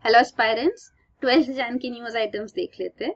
Hello aspirants, 12th Jain की news items देख लेते हैं।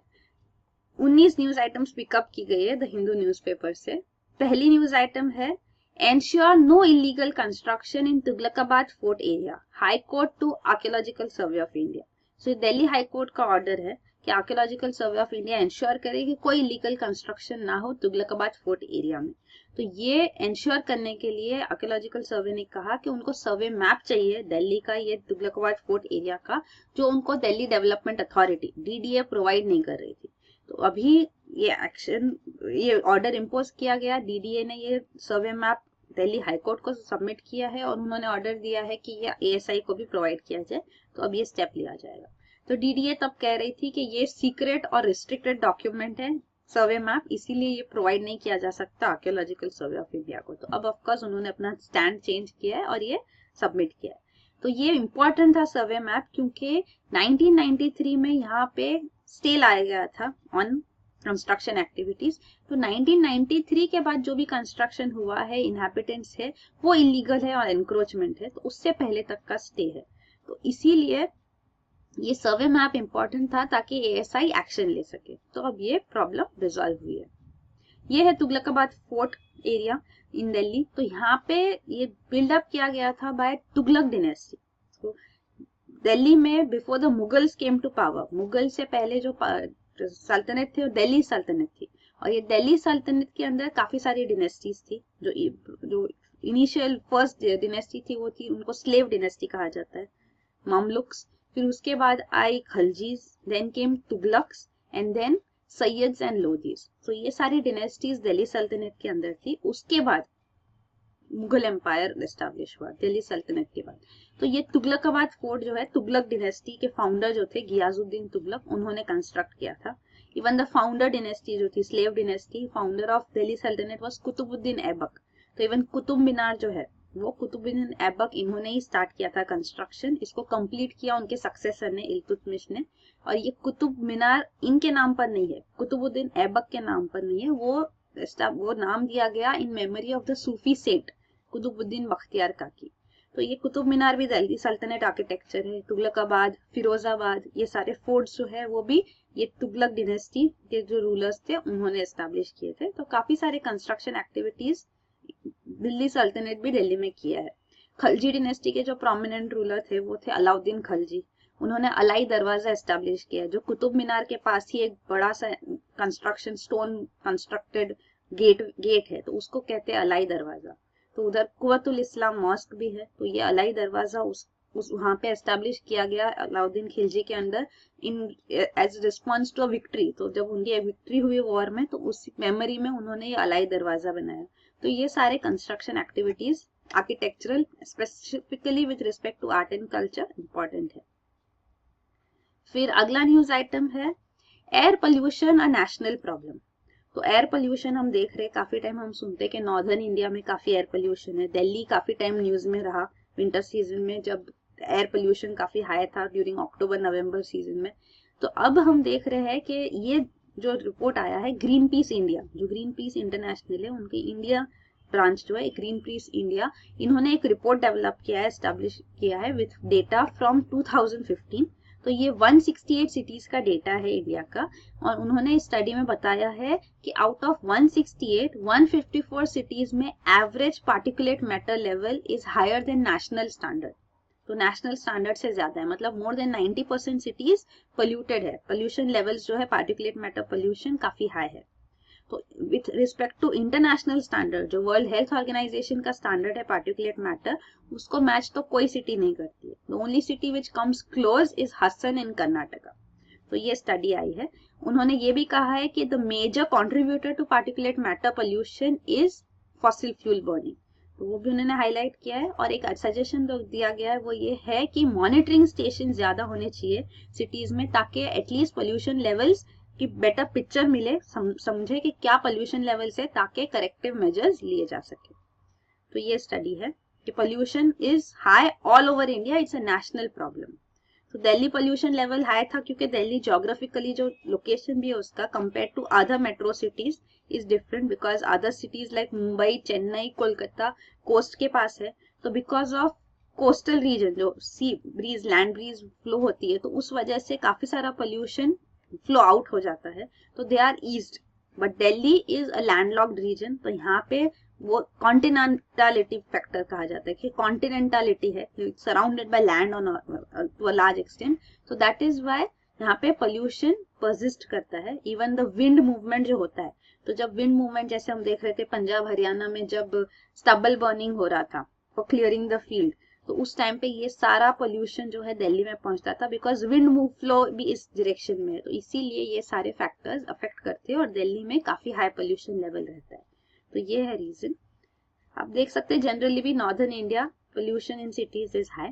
19 न्यूज आइटम्स पिकअप की गई है द हिंदू न्यूज़पेपर से। पहली न्यूज आइटम है, ensure no illegal construction in Tughlakabad fort area, high court to archaeological survey of India. So Delhi high court का ऑर्डर है कि archaeological survey of India ensure करे कि कोई इलीगल कंस्ट्रक्शन ना हो तुगलकाबाद फोर्ट एरिया में। तो ये इंश्योर करने के लिए आर्कियोलॉजिकल सर्वे ने कहा कि उनको सर्वे मैप चाहिए दिल्ली का, ये तुगलकाबाद फोर्ट एरिया का, जो उनको Delhi development authority DDA provide नहीं कर रही थी। तो अभी ये ऑर्डर इम्पोज किया गया, डीडीए ने ये सर्वे मैप दिल्ली हाईकोर्ट को सबमिट किया है और उन्होंने ऑर्डर दिया है कि ये एएसआई को भी प्रोवाइड किया जाए। तो अब ये स्टेप लिया जाएगा। तो डीडीए तब कह रही थी कि ये सीक्रेट और रिस्ट्रिक्टेड डॉक्यूमेंट है सर्वे मैप, इसीलिए ये प्रोवाइड नहीं किया जा सकता आर्कियोलॉजिकल सर्वे ऑफ इंडिया को। तो अब ऑफकोर्स उन्होंने अपना स्टैंड चेंज किया है और ये सबमिट किया है। तो ये इम्पोर्टेंट था सर्वे मैप, क्योंकि 1993 में यहाँ पे स्टे लाया गया था ऑन कंस्ट्रक्शन एक्टिविटीज। तो 1993 के बाद जो भी कंस्ट्रक्शन हुआ है, इनहैबिटेंट्स है, वो इलीगल है और एनक्रोचमेंट है, तो उससे पहले तक का स्टे है। तो इसीलिए ये सर्वे मैप इंपॉर्टेंट था ताकि एएसआई एक्शन ले सके। तो अब ये प्रॉब्लम रिजॉल्व हुई है। ये है Tughlakabad fort area in Delhi. तो यहाँ पे ये बिल्डअप किया गया था बाय तुगलक डिनेस्टी। तो दिल्ली में before the Mughals came to power, Mughal से पहले जो सल्तनत थी वो दिल्ली सल्तनत थी। और ये दिल्ली सल्तनत के अंदर काफी सारी डिनेस्टीज थी। जो इनिशियल फर्स्ट डिनेस्टी थी वो थी, उनको स्लेव डिनेस्टी कहा जाता है, ममलुक्स। फिर उसके बाद आई Khaljis, then came Tughlaqs and then Sayyids and Lodis. तो ये सारी डिनेस्टीज दिल्ली सल्तनत के अंदर थी। उसके बाद मुगल एम्पायर एस्टैब्लिश हुआ दिल्ली सल्तनत के बाद। तो ये तुगलकाबाद फोर्ट जो है, तुगलक डिनेस्टी के फाउंडर जो थे गियाजुद्दीन तुगलक, उन्होंने कंस्ट्रक्ट किया था। इवन द फाउंडर डिनेस्टी जो थी, slave dynasty, founder of Delhi सल्तनत वाज कुतुबुद्दीन ऐबक। तो इवन कुतुब मीनार जो है वो कुतुबुद्दीन ऐबक इन्होंने ही स्टार्ट किया था कंस्ट्रक्शन। इसको कंप्लीट किया उनके सक्सेसर ने, इल्तुतमिश ने। और ये कुतुब मीनार इनके नाम पर नहीं है, कुतुबुद्दीन ऐबक के नाम पर नहीं है, वो नाम दिया गया in memory of the Sufi saint Qutbuddin Bakhtiyar Kaki. तो ये कुतुब मीनार भी दिल्ली सल्तनत आर्किटेक्चर है। तुगलकाबाद, फिरोजाबाद, ये सारे फोर्ट्स जो है वो भी ये तुगलक डिनेस्टी के जो रूलर्स थे उन्होंने एस्टैब्लिश किए थे। तो काफी सारे कंस्ट्रक्शन एक्टिविटीज दिल्ली सल्तनत भी दिल्ली में किया है। खलजी डिनेस्टी के जो प्रोमिनेंट रूलर थे वो थे अलाउद्दीन खलजी। उन्होंने अलाई दरवाजा एस्टैब्लिश किया, जो कुतुब मीनार के पास ही एक बड़ा सा कंस्ट्रक्शन स्टोन कंस्ट्रक्टेड गेट है, तो उसको कहते हैं अलाई दरवाजा। तो उधर कुव्वतुल इस्लाम मॉस्क भी है। तो ये अलाई दरवाजा उस वहां पे एस्टैब्लिश किया गया अलाउद्दीन खिलजी के अंदर in as response to a victory. तो जब उनकी विक्ट्री हुई वॉर में, तो उस मेमोरी में उन्होंने ये अलाई दरवाजा बनाया। तो ये सारे construction activities architectural, specifically with respect to art and culture, important है। फिर अगला न्यूज आइटम है, air pollution a national problem. तो एयर पोल्यूशन हम देख रहे, काफी टाइम हम सुनते हैं कि नॉर्दर्न इंडिया में काफी एयर पोल्यूशन है। दिल्ली काफी टाइम न्यूज में रहा विंटर सीजन में, जब एयर पोल्यूशन काफी हाई था ड्यूरिंग अक्टूबर नवंबर सीजन में। तो अब हम देख रहे हैं कि ये जो रिपोर्ट आया है, ग्रीन पीस इंडिया, जो ग्रीन पीस इंटरनेशनल है, उनकी इंडिया ब्रांच जो है ग्रीन पीस इंडिया, इन्होंने एक रिपोर्ट डेवलप किया है, एस्टैब्लिश किया है विथ डेटा फ्रॉम 2015। तो ये 168 सिटीज का डेटा है इंडिया का। और उन्होंने इस स्टडी में बताया है कि आउट ऑफ 168, 154 सिटीज में average particulate matter level is higher than national standard. तो नेशनल स्टैंडर्ड से ज्यादा है, मतलब मोर देन 90% सिटीज पोल्यूटेड है। पोल्यूशन लेवल्स जो है पार्टिकुलेट मैटर पोल्यूशन काफी हाई है। तो with respect to international standard, जो वर्ल्ड हेल्थ ऑर्गेनाइजेशन का स्टैंडर्ड है पार्टिकुलेट मैटर, उसको मैच तो कोई सिटी नहीं करती है। The only city which comes close is Hasan इन कर्नाटका। तो ये स्टडी आई है। उन्होंने ये भी कहा है कि the major contributor to particulate matter pollution is fossil fuel burning. तो वो भी उन्होंने हाईलाइट किया है। और एक सजेशन जो दिया गया है वो ये है कि मॉनिटरिंग स्टेशन ज्यादा होने चाहिए सिटीज में, ताकि एटलीस्ट पोल्यूशन लेवल्स की बेटर पिक्चर मिले, समझे कि क्या पोल्यूशन लेवल्स है, ताकि करेक्टिव मेजर्स लिए जा सके। तो ये स्टडी है कि pollution is high all over India, it's a national problem. तो दिल्ली पोल्यूशन लेवल हाई था क्योंकि दिल्ली जोग्राफिकली जो लोकेशन भी है उसका compare to other metro cities is different, because other cities like Mumbai, Chennai, Kolkata coast के पास है। तो बिकॉज ऑफ कोस्टल रीजन जो sea breeze land breeze flow होती है, तो उस वजह से काफी सारा पोल्यूशन फ्लो आउट हो जाता है, तो they are eased. But Delhi is a landlocked region, तो यहाँ पे वो कॉन्टिनेंटालिटी फैक्टर कहा जाता है कि कॉन्टिनेंटालिटी है, surrounded by land on to a large extent, तो दैट इज वाई यहाँ पे पोल्यूशन परसिस्ट करता है। इवन द विंड मूवमेंट जो होता है, तो जब विंड मूवमेंट जैसे हम देख रहे थे पंजाब हरियाणा में जब स्टबल बर्निंग हो रहा था फॉर क्लियरिंग द फील्ड, तो उस टाइम पे ये सारा पोल्यूशन जो है दिल्ली में पहुंचता था, बिकॉज विंड मूव फ्लो भी इस डायरेक्शन में है, तो इसीलिए ये सारे फैक्टर्स अफेक्ट करते हैं और दिल्ली में काफी हाई पोल्यूशन लेवल रहता है। तो ये है रीजन। आप देख सकते हैं जनरली भी northern India pollution in cities is high.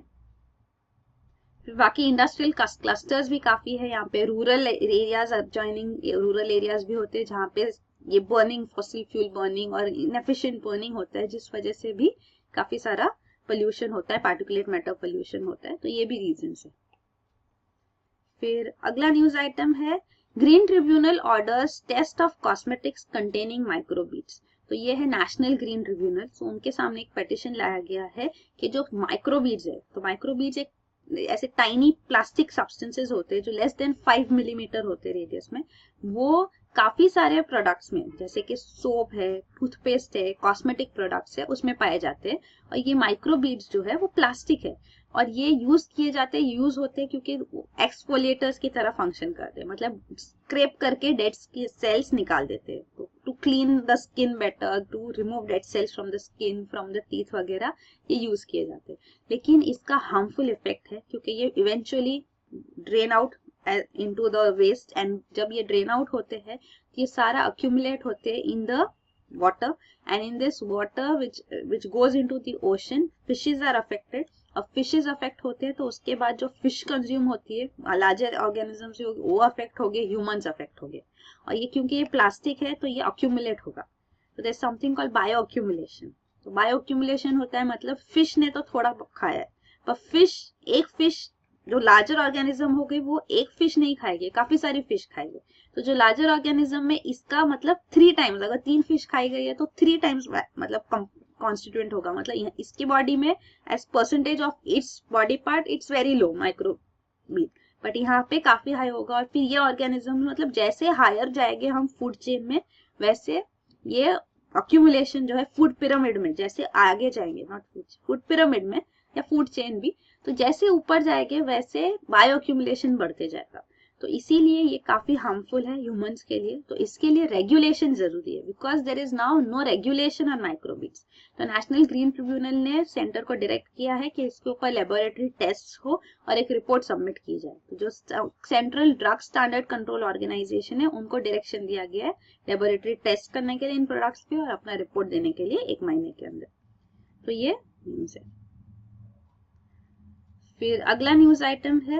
बाकी इंडस्ट्रियल क्लस्टर्स भी काफी है यहाँ पे, rural areas adjoining rural areas भी होते हैं जहाँ पे ये बर्निंग फॉसिल फ्यूल बर्निंग और इनएफिशिएंट बर्निंग होता है, जिस वजह से भी काफी सारा पोल्यूशन होता है, पार्टिकुलेट मैटर पोल्यूशन होता है, तो ये भी रीजन है। फिर अगला न्यूज आइटम है green tribunal orders test of cosmetics containing microbeads. तो ये है नेशनल ग्रीन ट्रिब्यूनल, तो उनके सामने एक पेटिशन लाया गया है कि जो माइक्रोबीड्स है, तो माइक्रोबीड्स एक ऐसे टाइनी प्लास्टिक सब्सटेंसेस होते हैं जो लेस देन 5 मिलीमीटर होते हैं रेडियस में, वो काफी सारे प्रोडक्ट्स में जैसे कि सोप है, टूथपेस्ट है, कॉस्मेटिक प्रोडक्ट्स है, उसमें पाए जाते हैं। और ये माइक्रोबीड्स जो है वो प्लास्टिक है और ये यूज किए जाते हैं, यूज होते हैं क्योंकि एक्सफोलिएटर्स की तरह फंक्शन करते हैं, मतलब स्क्रैप करके डेड सेल्स निकाल देते हैं to clean the skin better, to remove dead cells from the skin, from the teeth वगैरह, ये यूज किए जाते हैं। लेकिन इसका हार्मफुल इफेक्ट है क्योंकि ये eventually drain out into the waste, and जब ये ड्रेन आउट होते हैं तो ये सारा accumulate होते हैं in the water, and in this water which goes into the ocean, fishes are affected। अब fishes affect होते हैं तो उसके बाद जो fish consume होती है larger organisms वो affect हो गए, humans affect हो गए, और ये क्योंकि ये प्लास्टिक है तो ये accumulate होगा, तो there is something called bioaccumulation। तो bioaccumulation होता है मतलब fish ने तो थोड़ा खाया है, पर एक fish जो लार्जर ऑर्गेनिज्म हो गई वो एक फिश नहीं खाएगी, काफी सारी फिश खाएगी, तो जो लार्जर ऑर्गेनिज्म में इसका मतलब 3 टाइम्स, अगर 3 फिश खाई गई है तो 3 टाइम्स मतलब कॉन्स्टिट्यूएंट होगा, मतलब इसकी बॉडी में as percentage of its body part it's very low microbead, but यहाँ पे काफी हाई होगा। और फिर ये ऑर्गेनिज्म मतलब जैसे हायर जाएंगे हम फूड चेन में, वैसे ये अक्यूमुलेशन जो है फूड पिरामिड में जैसे आगे जाएंगे, नॉट फूड पिरामिड में या फूड चेन भी, तो जैसे ऊपर जाएंगे वैसे बायो एक्यूमुलेशन बढ़ते जाएगा, तो इसीलिए ये काफी हार्मफुल है ह्यूमंस के लिए। तो इसके लिए रेगुलेशन जरूरी है, because there is now no regulation on microbeads. तो नेशनल ग्रीन ट्रिब्यूनल ने सेंटर को डायरेक्ट किया है कि इसके ऊपर लेबोरेटरी टेस्ट हो और एक रिपोर्ट सबमिट की जाए। तो जो central drug standard control organisation है उनको डायरेक्शन दिया गया है लेबोरेटरी टेस्ट करने के लिए इन प्रोडक्ट्स पे और अपना रिपोर्ट देने के लिए 1 महीने के अंदर। तो ये न्यूज है। फिर अगला न्यूज आइटम है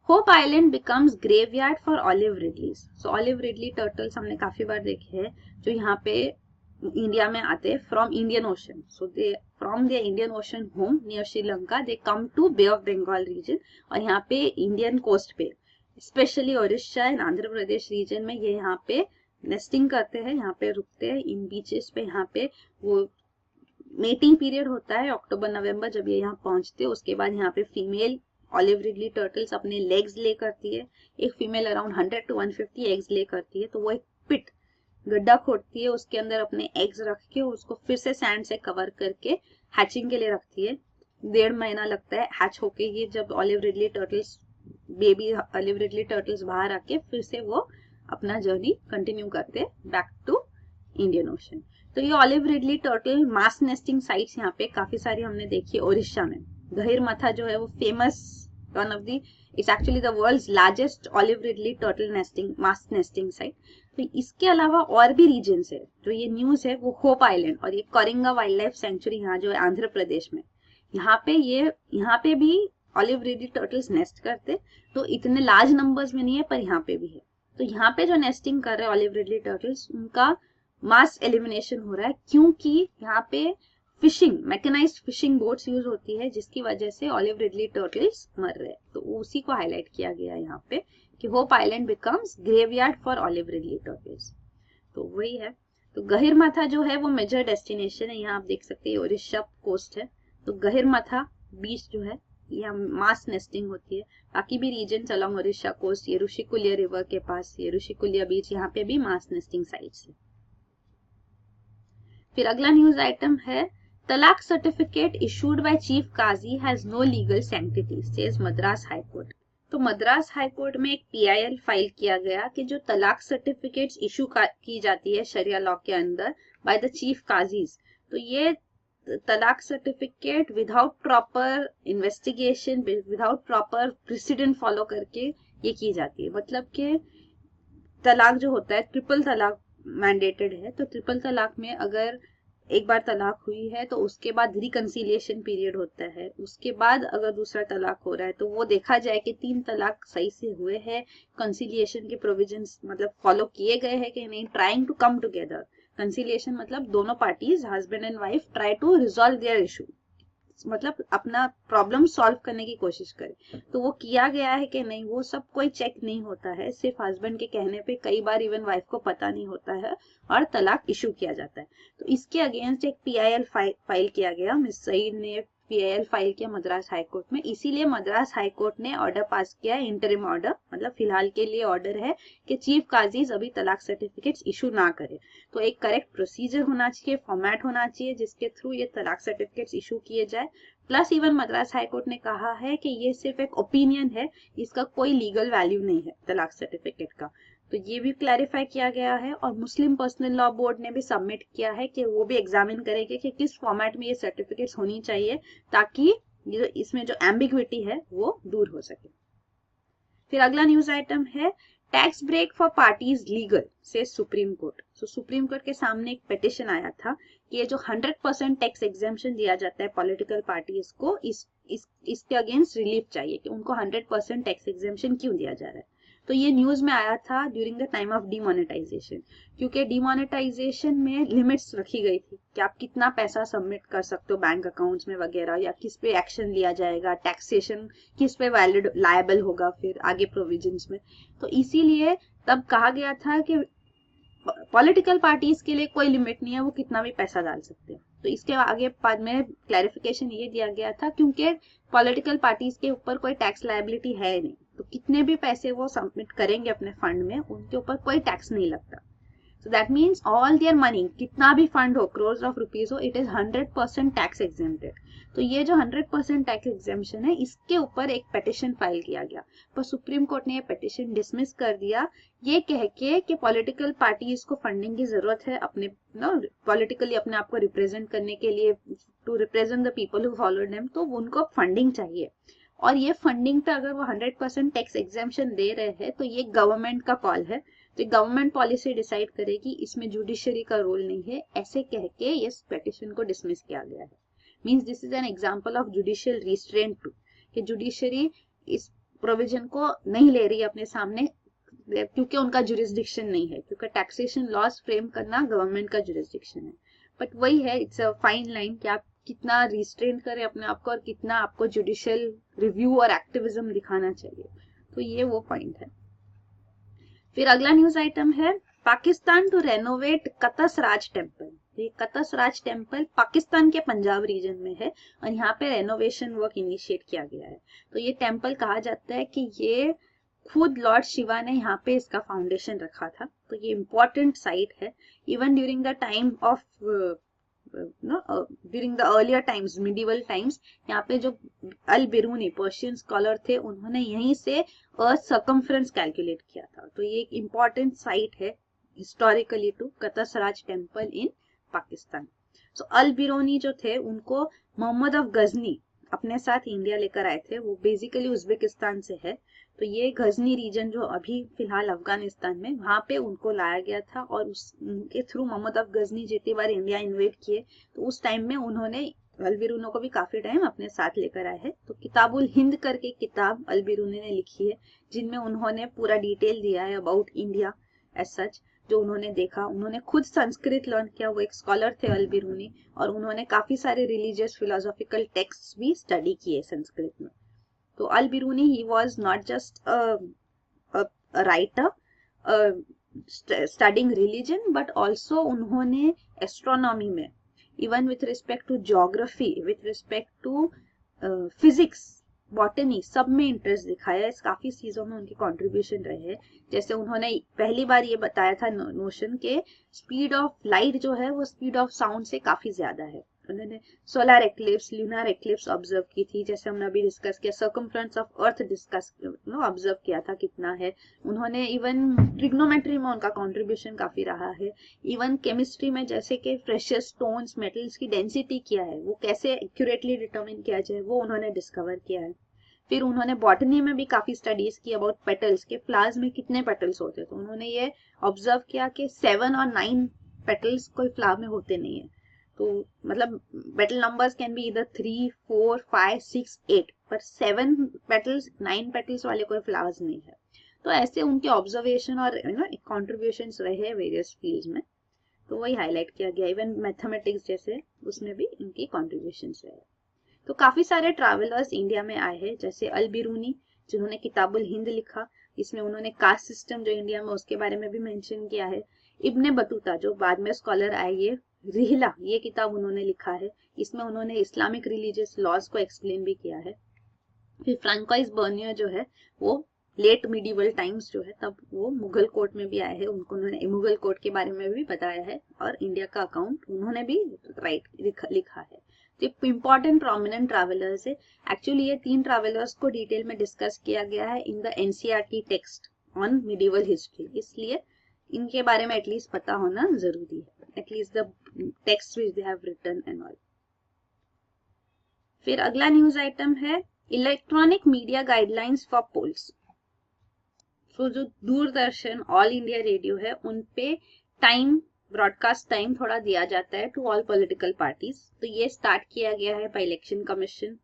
hope island becomes graveyard for olive ridleys. So olive ridley turtles हमने काफी बार देखे हैं जो यहाँ पे इंडिया में आते हैं from Indian Ocean. So they from there Indian Ocean home near Sri Lanka they come to Bay of Bengal region, और यहाँ पे इंडियन कोस्ट पे specially Odisha and Andhra Pradesh region में ये यहाँ पे नेस्टिंग करते हैं, यहाँ पे रुकते हैं इन बीचेस पे। यहाँ पे वो मेटिंग पीरियड होता है अक्टूबर नवंबर, जब ये यहाँ पहुंचते हैं उसके बाद यहाँ पे फीमेल ऑलिव रिडली टर्टल्स अपने लेग्स ले करती है, एक फीमेल अराउंड 100 to 150 एग्स ले करती है, तो वो एक पिट गड्ढा खोदती है, उसके अंदर अपने एग्स रख के उसको फिर से सैंड से कवर करके हैचिंग के लिए रखती है। 1.5 महीना लगता है हैच होके, ये जब olive ridley turtles baby olive ridley turtles बाहर आके फिर से वो अपना जर्नी कंटिन्यू करते हैं बैक टू इंडियन ओशन। तो ये olive ridley turtle mass nesting sites यहाँ पे काफी सारी हमने देखी है ओडिशा में। गहिरमथा जो है वो famous one of the, it's actually the world's largest olive ridley turtle nesting mass nesting site. तो इसके अलावा और भी रीजन्स है जो ये न्यूज है, वो होप आइलैंड और ये करिंगा वाइल्ड लाइफ सेंचुरी यहाँ जो है आंध्र प्रदेश में, यहाँ पे भी ऑलिव रिडली टर्टल्स नेस्ट करते, तो इतने लार्ज नंबर्स में नहीं है पर यहाँ पे भी है। तो यहाँ पे जो नेस्टिंग कर रहे हैं ऑलिव रिडली टर्टल्स उनका मास एलिमिनेशन हो रहा है, क्योंकि यहाँ पे fishing mechanised fishing boats use होती है जिसकी वजह से ऑलिव रिडली टर्टल्स मर रहे हैं। तो उसी को हाईलाइट किया गया है यहाँ पे कि Hope island becomes graveyard for olive ridley turtles. तो वही है। तो गहिरमथा जो है वो मेजर डेस्टिनेशन है, यहाँ आप देख सकते हैं ओडिशा कोस्ट है। तो गहिरमथा बीच जो है यहाँ मास नेस्टिंग होती है। बाकी भी रीजन अलॉन्ग ओडिशा कोस्ट, ये ऋषिकुल्य रिवर के पास, ये ऋषिकुल्य बीच, यहाँ पे भी मास नेस्टिंग साइट्स है। फिर अगला न्यूज आइटम है talaq certificate issued by chief Qazi has no legal sanctity says Madras high court. तो मद्रास हाई कोर्ट में एक PIL फाइल किया गया कि जो तलाक सर्टिफिकेट्स इशू की जाती है शरिया लॉ के अंदर बाय द चीफ काजीज, तो ये तलाक certificate without proper investigation, without proper president follow करके ये की जाती है। मतलब कि तलाक जो होता है ट्रिपल तलाक मैंडेटेड है, तो ट्रिपल तलाक में अगर एक बार तलाक हुई है तो उसके बाद रिकंसिलिएशन पीरियड होता है, उसके बाद अगर दूसरा तलाक हो रहा है तो वो देखा जाए कि 3 तलाक सही से हुए हैं, कंसिलिएशन के प्रोविजंस मतलब फॉलो किए गए हैं कि नहीं, trying to come together. Conciliation मतलब दोनों parties husband and wife try to resolve their issue, मतलब अपना प्रॉब्लम सॉल्व करने की कोशिश करे। तो वो किया गया है कि नहीं, वो सब कोई चेक नहीं होता है, सिर्फ हस्बैंड के कहने पे कई बार इवन वाइफ को पता नहीं होता है और तलाक इशू किया जाता है। तो इसके अगेंस्ट एक PIL फाइल किया गया, मिस सईद ने PIL फाइल किया मद्रास हाई कोर्ट में। इसीलिए मद्रास हाई कोर्ट ने ऑर्डर पास किया, इंटरिम ऑर्डर, मतलब फिलहाल के लिए ऑर्डर है कि चीफ काजीज अभी तलाक सर्टिफिकेट्स इशू ना करे। तो एक करेक्ट प्रोसीजर होना चाहिए, फॉर्मेट होना चाहिए जिसके थ्रू ये तलाक सर्टिफिकेट्स इशू किए जाए। Plus even Madras high court ने कहा है कि ये सिर्फ एक ओपिनियन है, इसका कोई लीगल वैल्यू नहीं है तलाक सर्टिफिकेट का। तो ये भी क्लैरिफाई किया गया है और मुस्लिम पर्सनल लॉ बोर्ड ने भी सबमिट किया है कि वो भी एग्जामिन करेंगे कि किस फॉर्मेट में ये सर्टिफिकेट्स होनी चाहिए ताकि इसमें जो एम्बिग्विटी है वो दूर हो सके। फिर अगला न्यूज आइटम है tax break for parties legal से सुप्रीम कोर्ट। तो सुप्रीम कोर्ट के सामने एक पिटिशन आया था कि ये जो 100% टैक्स एग्जेम्पशन दिया जाता है पॉलिटिकल पार्टीज को, इसके अगेंस्ट रिलीफ चाहिए कि उनको 100% टैक्स एग्जेम्पशन क्यों दिया जा रहा है। तो ये न्यूज में आया था during the time of demonetisation, क्योंकि डिमोनेटाइजेशन में लिमिट्स रखी गई थी कि आप कितना पैसा सबमिट कर सकते हो बैंक अकाउंट्स में वगैरह, या किस पे एक्शन लिया जाएगा, टैक्सेशन किस पे वैलिड लायबल होगा फिर आगे प्रोविजंस में। तो इसीलिए तब कहा गया था कि पॉलिटिकल पार्टीज के लिए कोई लिमिट नहीं है, वो कितना भी पैसा डाल सकते हैं। तो इसके आगे बाद में क्लैरिफिकेशन ये दिया गया था क्योंकि पॉलिटिकल पार्टीज के ऊपर कोई टैक्स लायबिलिटी है नहीं, तो कितने भी पैसे वो सबमिट करेंगे अपने फंड में उनके ऊपर कोई टैक्स नहीं लगता। So that means all their money, कितना भी फंड हो, crores of rupees हो, it is 100% टैक्स exempted। तो ये जो 100% टैक्स एग्जेम्पशन है इसके ऊपर एक पिटिशन फाइल किया गया, पर सुप्रीम कोर्ट ने ये पिटिशन डिसमिस कर दिया, ये कह के कि पॉलिटिकल पार्टीज को फंडिंग की जरूरत है अपने पॉलिटिकली अपने आप को रिप्रेजेंट करने के लिए, to represent the people who follow them, तो उनको फंडिंग चाहिए। और ये फंडिंग पे अगर वो 100% टैक्स एग्जेम्पशन दे रहे हैं तो ये गवर्नमेंट का कॉल है, तो गवर्नमेंट पॉलिसी डिसाइड करेगी, इसमें जुडिशरी का रोल नहीं है, ऐसे कह के ये पिटिशन को डिसमिस किया गया है। Means this is an example of judicial restraint too, कि जुडिशरी इस प्रोविजन को नहीं ले रही अपने सामने क्योंकि उनका जुरिस्डिक्शन नहीं है, क्योंकि टैक्सेशन लॉस फ्रेम करना गवर्नमेंट का जुरिस्डिक्शन है। बट वही है, इट्स अ फाइन लाइन कि आप कितना रिस्ट्रेन करें अपने आप को और कितना आपको जुडिशियल रिव्यू और एक्टिविज्म दिखाना चाहिए। तो ये वो पॉइंट है। फिर अगला न्यूज आइटम है पाकिस्तान टू रेनोवेट कतसराज टेम्पल। ये कतसराज टेम्पल पाकिस्तान के पंजाब रीजन में है और यहाँ पे रेनोवेशन वर्क इनिशिएट किया गया है। तो ये टेम्पल कहा जाता है कि ये खुद लॉर्ड शिवा ने यहाँ पे इसका फाउंडेशन रखा था, तो ये इम्पोर्टेंट साइट है। Even during the time of during the earlier times, medieval times, यहाँ पे जो अल बिरूनी पर्शियन स्कॉलर थे उन्होंने यहीं से अर्थ सर्कमफ्रेंस कैलकुलेट किया था। तो ये एक इम्पॉर्टेंट साइट है historically to Katasraj temple in Pakistan. So Al Biruni जो थे उनको मोहम्मद ऑफ गजनी अपने साथ इंडिया लेकर आए थे, वो बेसिकली उज्बेकिस्तान से है। तो ये गजनी रीजन जो अभी फिलहाल अफगानिस्तान में, वहां पे उनको लाया गया था और उनके थ्रू मोहम्मद ऑफ गजनी जितनी बार इंडिया इन्वेट किए तो उस टाइम में उन्होंने अलबिरूनी को भी काफी टाइम अपने साथ लेकर आए हैं। तो किताबुल हिंद करके किताब अलबिरूनी ने लिखी है जिनमें उन्होंने पूरा डिटेल दिया है अबाउट इंडिया एज सच, जो उन्होंने देखा। उन्होंने खुद संस्कृत लर्न किया, वो एक स्कॉलर थे अलबिरूनी, और उन्होंने काफी सारे रिलीजियस फिलोसॉफिकल टेक्स्ट भी स्टडी किए संस्कृत में। तो Albiruni he was not just a writer studying religion, but also उन्होंने एस्ट्रोनॉमी में, even with respect to geography, with respect to physics, botany सब में इंटरेस्ट दिखाया। इस काफी चीजों में उनके कंट्रीब्यूशन रहे हैं। जैसे उन्होंने पहली बार ये बताया था नोशन के स्पीड ऑफ लाइट जो है वो स्पीड ऑफ साउंड से काफी ज्यादा है। उन्होंने solar eclipse, lunar eclipse observe की थी, जैसे हमने अभी डिस्कस किया। Circumference of earth discuss observe किया था कितना है। उन्होंने इवन ट्रिग्नोमेट्री में उनका कंट्रीब्यूशन काफी रहा है। इवन केमिस्ट्री में जैसे कि प्रेशियस स्टोन्स, मेटल्स की डेंसिटी क्या है, वो कैसे एक्यूरेटली डिटरमिन किया जाए, वो उन्होंने डिस्कवर किया है। फिर उन्होंने बॉटनी में भी काफी स्टडीज की अबाउट पेटल्स के, फ्लावर्स में कितने पेटल्स होते हैं। तो उन्होंने ये ऑब्जर्व किया कि 7 और 9 पेटल्स कोई फ्लावर में होते नहीं है। तो मतलब पेटल नंबर्स कैन बी इधर 3, 4, 5, 6, 8, पर 7 पेटल्स, 9 पेटल्स वाले कोई फ्लावर्स नहीं है। तो ऐसे उनके ऑब्जर्वेशन और कॉन्ट्रीब्यूशंस रहे वेरियस फील्ड्स में, तो वही हाईलाइट किया गया। इवन मैथमेटिक्स जैसे उसमें भी इनकी कॉन्ट्रीब्यूशंस रहे। तो काफी सारे ट्रैवलर्स इंडिया में आए हैं, जैसे अल बिरूनी जिन्होंने किताबुल हिंद लिखा, इसमें उन्होंने कास्ट सिस्टम जो इंडिया में उसके बारे में भी मेंशन किया है। इब्ने बतूता जो बाद में स्कॉलर आए, ये रिहला ये किताब उन्होंने लिखा है, इसमें उन्होंने इस्लामिक रिलीजियस लॉज को एक्सप्लेन भी किया है। फिर फ्रांकोइस बर्नियर जो है वो लेट मिडिवल टाइम्स जो है तब वो मुगल कोर्ट में भी आए हैं, उनको उन्होंने मुगल कोर्ट के बारे में भी बताया है और इंडिया का अकाउंट उन्होंने भी लिखा है। तो इंपॉर्टेंट प्रोमिनेंट ट्रैवलर्स है। एक्चुअली ये 3 ट्रैवलर्स को डिटेल में डिस्कस किया गया है in the NCERT text on medieval history, इसलिए इनके बारे में एटलीस्ट पता होना जरूरी है, at least the text which they have written and all. फिर अगला न्यूज आइटम है electronic media guidelines for polls. तो जो दूरदर्शन, ऑल इंडिया रेडियो है, उन पे टाइम, ब्रॉडकास्ट टाइम थोड़ा दिया जाता है टू ऑल पॉलिटिकल पार्टीज। तो ये स्टार्ट किया गया है बाय इलेक्शन कमीशन।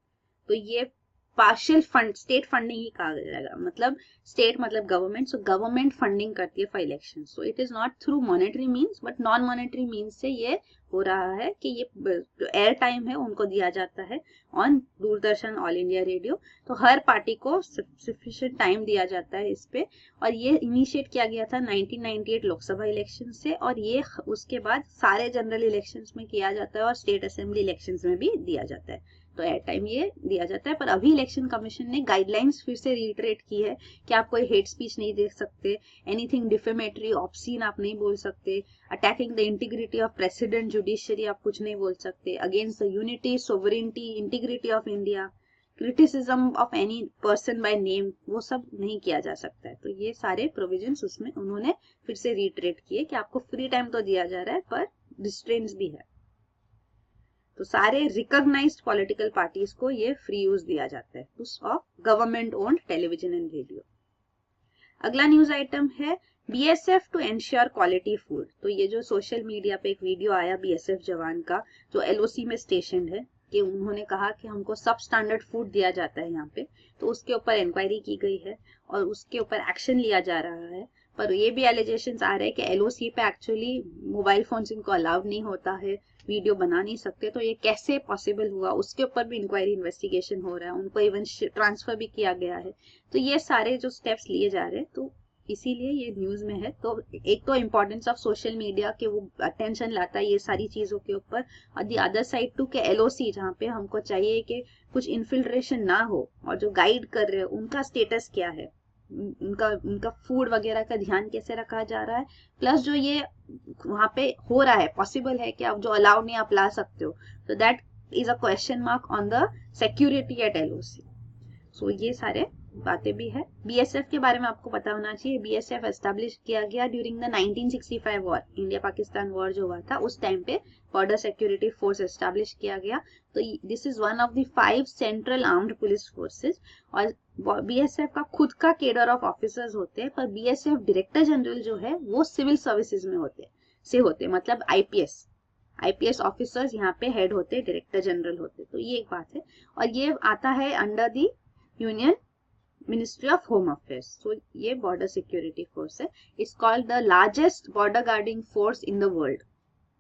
तो ये पार्शियल फंड, स्टेट फंडिंग ही कहा जाएगा, मतलब स्टेट मतलब गवर्नमेंट, सो गवर्नमेंट फंडिंग करती है for election. So it is not through monetary means but non monetary means से ये हो रहा है कि ये जो एयर टाइम है उनको दिया जाता है on Doordarshan, all India radio. तो हर पार्टी को सफिशिएंट टाइम दिया जाता है इस पे। और ये इनिशिएट किया गया था 1998 लोकसभा इलेक्शन से, और ये उसके बाद सारे जनरल इलेक्शंस में किया जाता है और स्टेट असेंबली इलेक्शंस में भी दिया जाता है। तो एयर टाइम ये दिया जाता है। पर अभी इलेक्शन कमीशन ने गाइडलाइंस फिर से रिटरेट की है कि आप कोई हेट स्पीच नहीं दे सकते, एनीथिंग डिफेमेटरी, ऑब्सीन आप नहीं बोल सकते, attacking the integrity of president, judiciary आप कुछ नहीं बोल सकते, against the unity, sovereignty, integrity of India, criticism of any person by name, वो सब नहीं किया जा सकता है। तो ये सारे प्रोविजंस उसमें उन्होंने फिर से रिटरेट किए कि आपको फ्री टाइम तो दिया जा रहा है पर रिस्ट्रेंट्स भी है। तो सारे रिकॉग्नाइज्ड पॉलिटिकल पार्टीज को ये फ्री यूज दिया जाता है of government owned television and radio. अगला न्यूज आइटम है BSF to ensure quality food. तो ये जो सोशल मीडिया पे एक वीडियो आया बीएसएफ जवान का जो एलओसी में स्टेशन है, कि उन्होंने कहा कि हमको सब स्टैंडर्ड फूड दिया जाता है यहाँ पे, तो उसके ऊपर इंक्वायरी की गई है और उसके ऊपर एक्शन लिया जा रहा है। पर ये भी एलिगेशंस आ रहे हैं कि एलओसी पे एक्चुअली मोबाइल फोन्स इनको अलाउड नहीं होता है, वीडियो बना नहीं सकते, तो ये कैसे पॉसिबल हुआ, उसके ऊपर भी इंक्वायरी इन्वेस्टिगेशन हो रहा है, उनको इवन ट्रांसफर भी किया गया है। तो ये सारे जो स्टेप्स लिए जा रहे हैं, तो इसीलिए ये न्यूज में है। तो एक तो इम्पोर्टेंस ऑफ सोशल मीडिया के वो अटेंशन लाता है ये सारी चीजों के ऊपर, और दी अदर साइड टू के एलओसी जहाँ पे हमको चाहिए कि कुछ इन्फिल्ट्रेशन ना हो, और जो गाइड कर रहे हैं उनका स्टेटस क्या है, उनका फूड वगैरह का ध्यान कैसे रखा जा रहा है, प्लस जो ये वहां पे हो रहा है पॉसिबल है कि आप जो अलाउ नहीं आप ला सकते हो, तो that is a question mark on the security at LOC. So ये सारे बातें भी है। बीएसएफ के बारे में आपको पता होना चाहिए, बीएसएफ एस्टेब्लिश किया गया during the 1965 war, India Pakistan war जो हुआ था उस टाइम पे बॉर्डर सिक्योरिटी फोर्स एस्टेब्लिश किया गया। तो this is one of the 5 central armed police forces. और बीएसएफ का खुद का केडर ऑफ ऑफिसर्स होते हैं, पर बीएसएफ डायरेक्टर जनरल जो है वो सिविल सर्विसेज में होते मतलब आईपीएस ऑफिसर्स यहाँ पे हेड होते, डायरेक्टर जनरल होते। तो ये एक बात है, और ये आता है under the union ministry of home affairs. So ये बॉर्डर सिक्योरिटी फोर्स है। It's called the largest border guarding force in the world.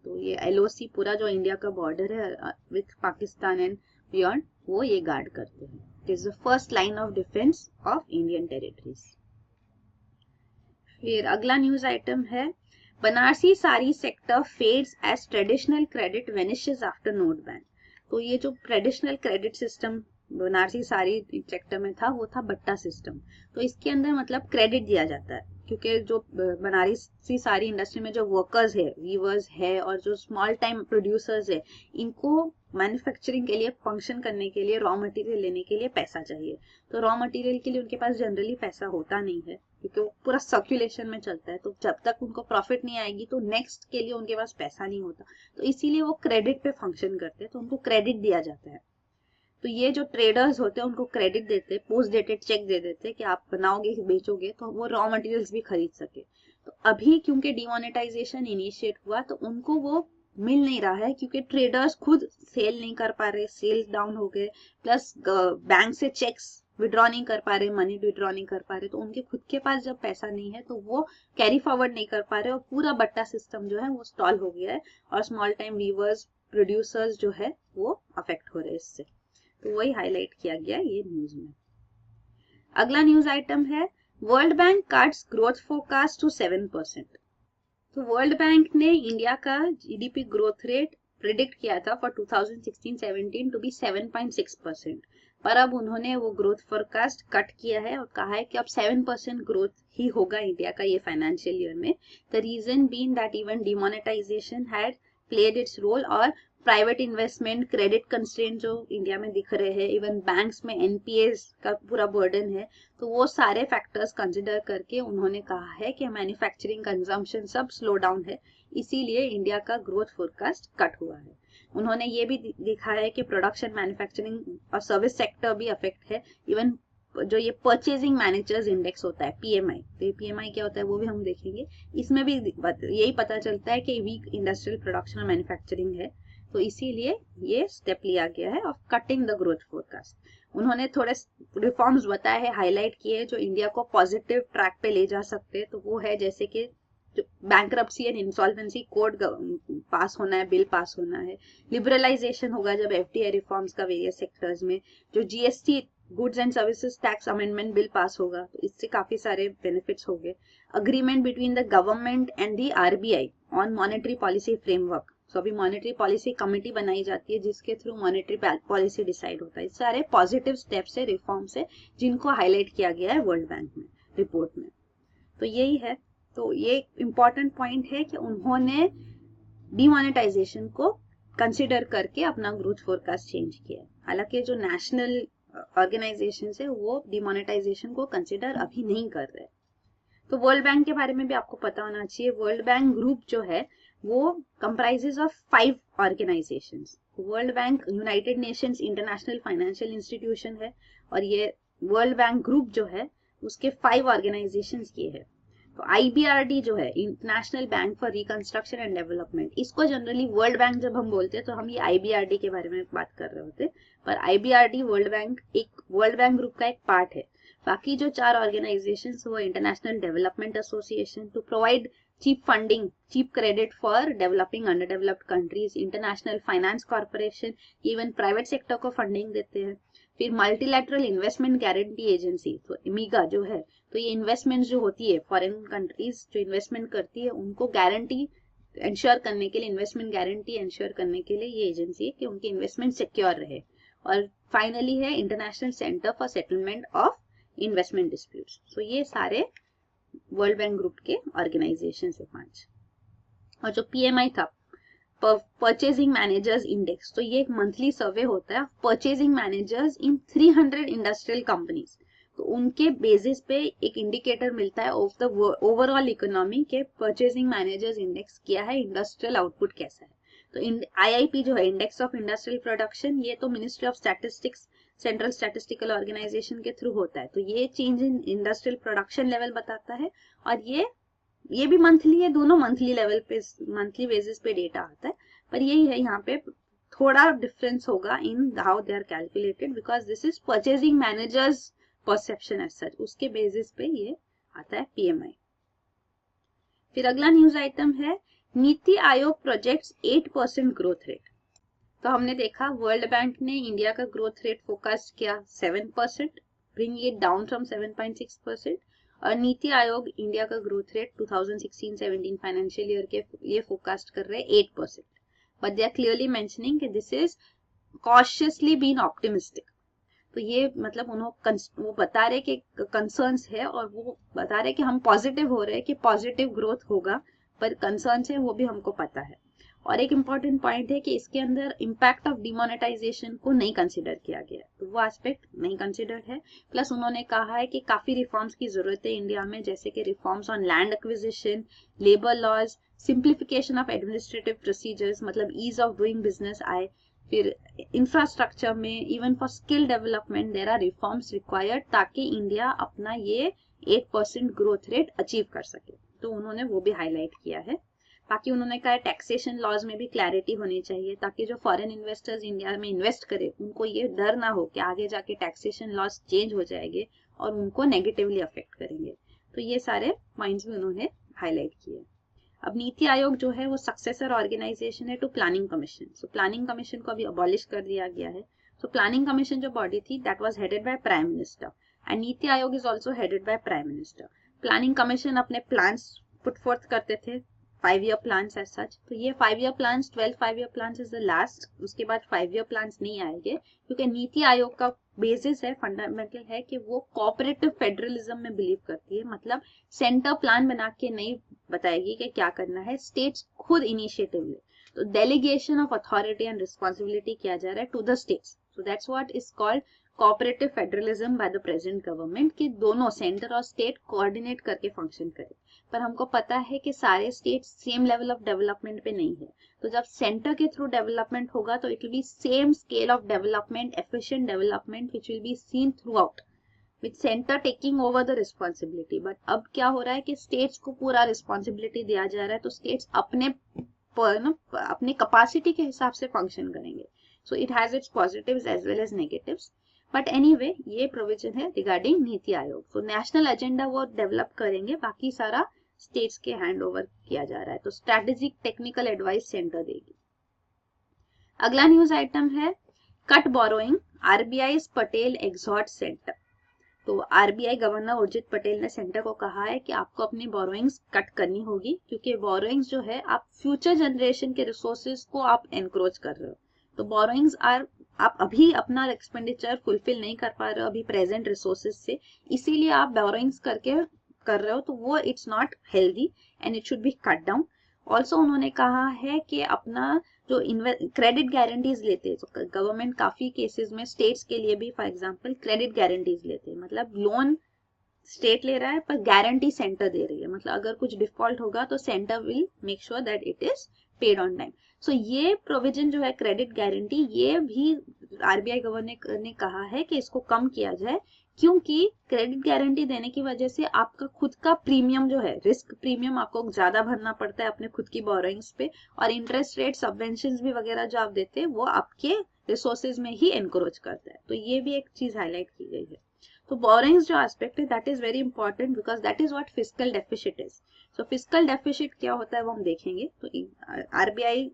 तो ये एलओसी पूरा जो इंडिया का बॉर्डर है विथ पाकिस्तान एंड बियॉन्ड, वो ये गार्ड करते हैं। It is the first line of defence of Indian territories. फिर अगला न्यूज आइटम है Banarasi sari sector fades as traditional credit vanishes after note ban. तो ये जो traditional credit system Banarasi sari sector में था वो था बट्टा सिस्टम। तो इसके अंदर मतलब क्रेडिट दिया जाता है, क्योंकि जो बनारसी साड़ी इंडस्ट्री में जो वर्कर्स है, वीवर्स है और जो स्मॉल टाइम प्रोड्यूसर्स है, इनको मैन्युफैक्चरिंग के लिए फंक्शन करने के लिए रॉ मटेरियल लेने के लिए पैसा चाहिए। तो रॉ मटेरियल के लिए उनके पास जनरली पैसा होता नहीं है, क्योंकि वो पूरा सर्कुलेशन में चलता है। तो जब तक उनको प्रॉफिट नहीं आएगी तो नेक्स्ट के लिए उनके पास पैसा नहीं होता, तो इसीलिए वो क्रेडिट पे फंक्शन करते हैं, तो उनको क्रेडिट दिया जाता है। तो ये जो ट्रेडर्स होते हैं उनको क्रेडिट देते हैं, पोस्ट डेटेड चेक दे देते हैं कि आप बनाओगे बेचोगे तो वो रॉ मटेरियल्स भी खरीद सके। तो अभी क्योंकि डिमोनेटाइजेशन इनिशिएट हुआ तो उनको वो मिल नहीं रहा है, क्योंकि ट्रेडर्स खुद सेल नहीं कर पा रहे, सेल्स डाउन हो गए, प्लस बैंक से चेक्स विड्रॉ नहीं कर पा रहे, मनी विड्रॉ नहीं कर पा रहे, तो उनके खुद के पास जब पैसा नहीं है तो वो कैरी फॉरवर्ड नहीं कर पा रहे और पूरा बट्टा सिस्टम जो है वो स्टॉल हो गया है और स्मॉल टाइम वीवर्स प्रोड्यूसर्स जो है वो अफेक्ट हो रहे हैं इससे। तो वही हाईलाइट किया गया ये न्यूज में। अगला न्यूज आइटम है World Bank cuts growth forecast to 7%। तो वर्ल्ड बैंक ने इंडिया का जीडीपी ग्रोथ रेट प्रिडिक्ट किया था फॉर 2016-17 टू बी 7.6%, पर अब उन्होंने वो ग्रोथ फोरकास्ट कट किया है और कहा है कि अब 7% ग्रोथ ही होगा इंडिया का ये फाइनेंशियल ईयर में। The reason being that even demonetisation had played its role और प्राइवेट इन्वेस्टमेंट, क्रेडिट कंस्ट्रेंट जो इंडिया में दिख रहे हैं, इवन बैंक्स में एनपीएस का पूरा बर्डन है, तो वो सारे फैक्टर्स कंसिडर करके उन्होंने कहा है कि मैन्युफैक्चरिंग कंजम्पशन सब स्लो डाउन है, इसीलिए इंडिया का ग्रोथ फोरकास्ट कट हुआ है। उन्होंने ये भी दिखा है कि प्रोडक्शन, मैन्युफैक्चरिंग और सर्विस सेक्टर भी अफेक्ट है। इवन जो ये परचेजिंग मैनेजर्स इंडेक्स होता है पीएमआई, तो ये पीएमआई क्या होता है वो भी हम देखेंगे, इसमें भी यही पता चलता है कि वीक इंडस्ट्रियल प्रोडक्शन और मैन्युफैक्चरिंग है, तो इसीलिए ये स्टेप लिया गया है of cutting the growth forecast. उन्होंने थोड़े रिफॉर्म्स बताए हैं, हाईलाइट किए जो इंडिया को पॉजिटिव ट्रैक पे ले जा सकते हैं। तो वो है जैसे कि बैंक्रप्सी एंड इंसॉल्वेंसी कोड पास होना है, बिल पास होना है, लिबरलाइजेशन होगा जब एफडीआई रिफॉर्म्स का वेरियस सेक्टर्स में, जो GST goods and services tax amendment bill pass होगा तो इससे काफी सारे बेनिफिट्स हो गए। Agreement between the government and the RBI on monetary policy framework, तो अभी मॉनेटरी पॉलिसी कमेटी बनाई जाती है जिसके थ्रू मॉनेटरी पॉलिसी डिसाइड होता है। सारे पॉजिटिव स्टेप्स है, रिफॉर्म्स है जिनको हाईलाइट किया गया है वर्ल्ड बैंक में रिपोर्ट में। तो यही है, तो ये इम्पोर्टेंट पॉइंट है कि उन्होंने डिमोनेटाइजेशन को कंसिडर करके अपना ग्रोथ फोरकास्ट चेंज किया। हालांकि जो नेशनल ऑर्गेनाइजेशन है वो डिमोनेटाइजेशन को कंसिडर अभी नहीं कर रहे। तो वर्ल्ड बैंक के बारे में भी आपको पता होना चाहिए। वर्ल्ड बैंक ग्रुप जो है वो comprises of 5 organisations. World bank United Nations international financial institution है और ये वर्ल्ड बैंक ग्रुप जो है उसके 5 ऑर्गेनाइजेशंस ये है। तो आईबीआरडी जो है international bank for reconstruction and development, इसको जनरली वर्ल्ड बैंक जब हम बोलते हैं तो हम ये आईबीआरडी के बारे में बात कर रहे होते, पर आईबीआरडी वर्ल्ड बैंक ग्रुप का एक पार्ट है। बाकी जो 4 ऑर्गेनाइजेशंस वो International Development Association to provide cheap funding, cheap credit for developing under developed countries, International Finance Corporation even private sector को फंडिंग देते हैं। फिर मल्टीलैटरल इन्वेस्टमेंट गारंटी एजेंसी, तो इमिगा जो है, तो ये इन्वेस्टमेंट जो होती है फॉरेन कंट्रीज जो इन्वेस्टमेंट करती है उनको गारंटी इंश्योर करने के लिए, इन्वेस्टमेंट गारंटी इंश्योर करने के लिए ये एजेंसी है कि उनकी इन्वेस्टमेंट सिक्योर रहे। और फाइनली है international centre for settlement of investment disputes. तो ये सारे वर्ल्ड बैंक ग्रुप के ऑर्गेनाइजेशन है 5। और जो पीएमआई था परचेजिंग मैनेजर्स इंडेक्स, तो ये एक मंथली सर्वे होता है परचेजिंग मैनेजर्स इन 300 इंडस्ट्रियल कंपनीज। तो उनके बेसिस पे एक इंडिकेटर मिलता है ऑफ द ओवरऑल इकोनॉमी के परचेजिंग मैनेजर्स इंडेक्स किया है, इंडस्ट्रियल आउटपुट कैसा है। तो आईआईपी जो है इंडेक्स ऑफ इंडस्ट्रियल प्रोडक्शन, ये तो ministry of statistics central statistical organisation के थ्रू होता है। तो ये change in industrial production level बताता है और ये भी मंथली है, दोनों मंथली लेवल पे मंथली बेसिस पे डेटा आता है। पर यही है यहाँ पे थोड़ा डिफरेंस होगा in how they are calculated because this is purchasing managers perception as such, उसके बेसिस पे ये आता है पीएमआई। फिर अगला न्यूज आइटम है NITI Aayog projects 8% growth rate. तो हमने देखा वर्ल्ड बैंक ने इंडिया का ग्रोथ रेट फोकस किया 7%, ब्रिंग इट डाउन फ्रॉम 7.6%, और नीति आयोग इंडिया का ग्रोथ रेट 2016-17 फाइनेंशियल ईयर के लिए फोकस्ट कर रहे हैं 8%, but they are clearly mentioning कि this is cautiously been optimistic. तो ये मतलब उन्होंने वो बता रहे कि कंसर्न्स है और वो बता रहे कि हम पॉजिटिव हो रहे हैं कि पॉजिटिव ग्रोथ होगा, पर कंसर्न्स है वो भी हमको पता है। और एक इम्पॉर्टेंट पॉइंट है कि इसके अंदर इम्पैक्ट ऑफ डिमोनेटाइजेशन को नहीं कंसिडर किया गया, तो वो एस्पेक्ट नहीं कंसिडर है। प्लस उन्होंने कहा है कि काफी रिफॉर्म्स की जरूरत है इंडिया में, जैसे कि reforms on land acquisition, labour laws, simplification of administrative procedures, मतलब ईज ऑफ डूइंग बिजनेस आए, फिर इंफ्रास्ट्रक्चर में, even for skill development there are reforms required, ताकि इंडिया अपना ये 8% ग्रोथ रेट अचीव कर सके। तो उन्होंने वो भी हाईलाइट किया है। बाकी उन्होंने कहा टैक्सेशन लॉज में भी क्लैरिटी होनी चाहिए, ताकि जो फॉरेन इन्वेस्टर्स इंडिया में इन्वेस्ट करे उनको ये डर ना हो कि आगे जाके टैक्सेशन लॉज चेंज हो जाएंगे और उनको नेगेटिवली अफेक्ट करेंगे। तो ये सारे पॉइंट्स भी उन्होंने हाईलाइट किए। अब नीति आयोग जो है वो सक्सेसर ऑर्गेनाइजेशन है to planning commission. So planning commission को अभी अबॉलिश कर दिया गया है। सो प्लानिंग कमीशन जो बॉडी थी that was headed by prime minister and NITI Aayog is also headed by prime minister. Planning commission अपने प्लान्स पुट फोर्थ करते थे, 5 ईयर प्लान्स एज सच। तो ये 5 year plans, 12 5 year plans is the last, उसके बाद 5 year plans नहीं आएंगे, क्योंकि नीति आयोग का बेसिस है, फंडामेंटल है कि वो कोऑपरेटिव फेडरलिज्म में बिलीव करती है। मतलब सेंटर प्लान बना के नहीं बताएगी कि क्या करना है, स्टेट्स खुद इनिशिएटिव ले। तो delegation of authority and responsibility किया जा रहा है to the states. So that's what is called cooperative federalism by the present government, कि दोनों सेंटर और स्टेट कोऑर्डिनेट करके फंक्शन करें। पर हमको पता है कि सारे state same level of development पे नहीं है, तो जब सेंटर के थ्रू डेवलपमेंट होगा तो it will be same scale of development, efficient development which will be seen through out with centre taking over the responsibility. But अब क्या हो रहा है कि स्टेट्स को पूरा रिस्पॉन्सिबिलिटी दिया जा रहा है, तो स्टेट्स अपने कैपेसिटी के हिसाब से फंक्शन करेंगे। So it has its positives as well as negatives, but anyway ये प्रोविजन है रिगार्डिंग नीति आयोग। तो नेशनल एजेंडा वो डेवलप करेंगे, बाकी सारा स्टेट्स के हैंड ओवर किया जा रहा है। तो स्ट्रेटेजिक टेक्निकल एडवाइस सेंटर देगी। अगला न्यूज आइटम है cut borrowing, RBI Patel exhort centre. तो आरबीआई गवर्नर उर्जित पटेल ने सेंटर को कहा है कि आपको अपनी बोरोइंग्स कट करनी होगी, क्योंकि बोरोइंग्स जो है आप फ्यूचर जनरेशन के रिसोर्सेज को आप एनक्रोच कर रहे हो। तो बोरोइंग्स आप अभी अपना एक्सपेंडिचर फुलफिल नहीं कर पा रहे हो अभी प्रेजेंट रिसोर्सेज से, इसीलिए आप बोरोइंग्स कर रहे हो, तो वो it's not healthy and it should B cut down. Also उन्होंने कहा है कि अपना जो क्रेडिट गारंटीज लेते हैं, तो गवर्नमेंट काफी केसेस में स्टेट्स के लिए भी फॉर एग्जांपल क्रेडिट गारंटीज लेते हैं, मतलब लोन स्टेट ले रहा है पर गारंटी सेंटर दे रही है, मतलब अगर कुछ डिफॉल्ट होगा तो centre will make sure that it is paid on time. So ये प्रोविजन जो है क्रेडिट गारंटी, ये भी आरबीआई गवर्नर ने कहा है कि इसको कम किया जाए, क्योंकि क्रेडिट गारंटी देने की वजह से आपका खुद का प्रीमियम जो है, रिस्क प्रीमियम आपको ज्यादा भरना पड़ता है अपने खुद की बोरोइंग्स पे, और इंटरेस्ट रेट सबवेंशन भी वगैरह जो आप देते हैं वो आपके रिसोर्सेज में ही एनक्रोच करता है। तो ये भी एक चीज हाईलाइट की गई है। तो बोरोइंग्स जो एस्पेक्ट है that is very important, because that is what fiscal deficit is. So fiscal deficit क्या होता है वो हम देखेंगे। तो आरबीआई